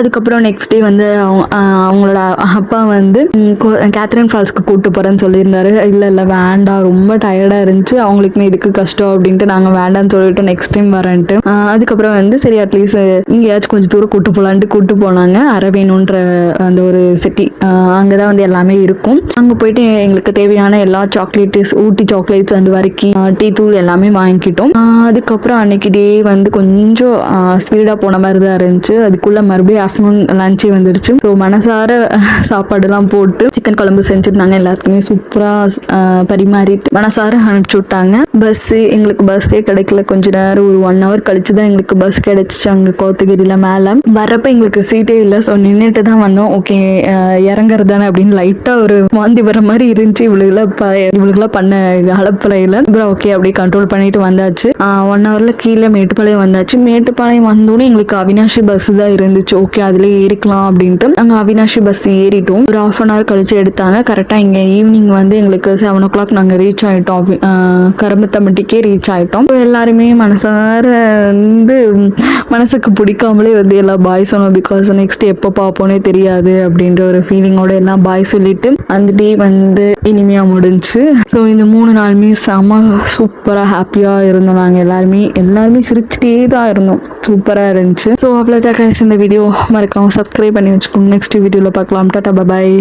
அதுக்கப்புறம் next day வந்து அவங்களோட அப்பா வந்து கேத்ரின் ஃபால்ஸ்க்கு கூப்பிட்டு போகிறேன்னு சொல்லியிருந்தாரு. இல்லை வேண்டாம், ரொம்ப டயர்டாக இருந்துச்சு, அவங்களுக்குமே இதுக்கு கஷ்டம் அப்படின்ட்டு நாங்கள் வேண்டாம்னு சொல்லிட்டு நெக்ஸ்ட் டைம் வரேன்ட்டு. அதுக்கப்புறம் வந்து சரி அட்லீஸ்ட் இங்கேயாச்சும் கொஞ்சம் தூரம் கூட்டு போகலான்ட்டு கூப்பிட்டு போனாங்க. அரவேணுன்ற அந்த ஒரு சிட்டி, அங்கே தான் வந்து எல்லாமே இருக்கும். அங்கே போயிட்டு எங்களுக்கு தேவையான எல்லா சாக்லேட்ஸ், ஊட்டி சாக்லேட்ஸ் அண்ட் வரைக்கி டீ தூள் எல்லாமே வாங்கிக்கிட்டோம். அதுக்கப்புறம் அன்னைக்கு டே வந்து கொஞ்சம் ஸ்பீடாக போன மாதிரி தான் இருந்துச்சு. அதுக்குள்ளே மறுபடியும் ஆஃப்டர்நூன் லஞ்சே வந்துருச்சு. ஸோ மனசார சாப்பாடுலாம் போட்டு சிக்கன் குழம்பு செஞ்சுருந்தாங்க. எல்லாருக்குமே சூப்பராக பரிமாறிட்டு மனசார அனுப்பிச்சி விட்டாங்க. எங்களுக்கு பஸ்ஸே கிடைக்கல. கொஞ்ச நேரம் ஒரு 1 hour கழிச்சு தான் எங்களுக்கு பஸ் கிடைச்சிச்சு. அங்கே கோத்தகிரியில் மேலே வரப்போ எங்களுக்கு சீட்டே இல்லை. ஸோ நின்றுட்டு தான் வந்தோம். ஓகே இறங்குறது தானே அப்படின்னு லைட்டாக ஒரு வாந்தி வர மாதிரி இருந்துச்சு. இவளுக்கெல்லாம் பண்ண அலப்பறையில் அப்புறம் ஓகே அப்படியே கண்ட்ரோல் பண்ணிட்டு வந்தாச்சு. 1 hourல கீழே மேட்டுப்பாளையம் வந்தாச்சு. மேட்டுப்பாளையம் வந்தோடனே எங்களுக்கு அவினாஷி பஸ் தான் இருந்துச்சு. ஓகே அதில் ஏறிக்கலாம் அப்படின்ட்டு நாங்கள் அவினாஷி பஸ் ஏறிட்டோம். ஒரு 1/2 hour கழிச்சு எடுத்தாங்க. கரெக்டாக இங்கே ஈவினிங் வந்து எங்களுக்கு 7 o'clock நாங்கள் ரீச் ஆகிட்டோம். கரும்பத்தம்பட்டிக்கே ரீச் ஆகிட்டோம். எல்லாருமே மனசார வந்து மனசுக்கு பிடிக்காமலே வந்து எல்லா பாய் சொன்னோம். பிகாஸ் நெக்ஸ்ட் எப்போ பார்ப்போனே தெரியாது அப்படின்ற ஒரு ஃபீலிங்கோட எல்லாம் பாய் சொல்லிட்டு அந்த டே வந்து இனிமையாக முடிஞ்சு. ஸோ இந்த 3 நாளுமே செம்ம சூப்பராக ஹாப்பியாக இருந்தோம். நாங்கள் எல்லாருமே சிரிச்சுட்டே தான் இருந்தோம். சூப்பராக இருந்துச்சு. ஸோ அவ்வளோதான் கைஸ் இந்த வீடியோ. மறக்காம சப்ஸ்கிரைப் பண்ணி வச்சுக்கோங்க. நெக்ஸ்ட் வீடியோவில் பார்க்கலாம். டாடா பாய்.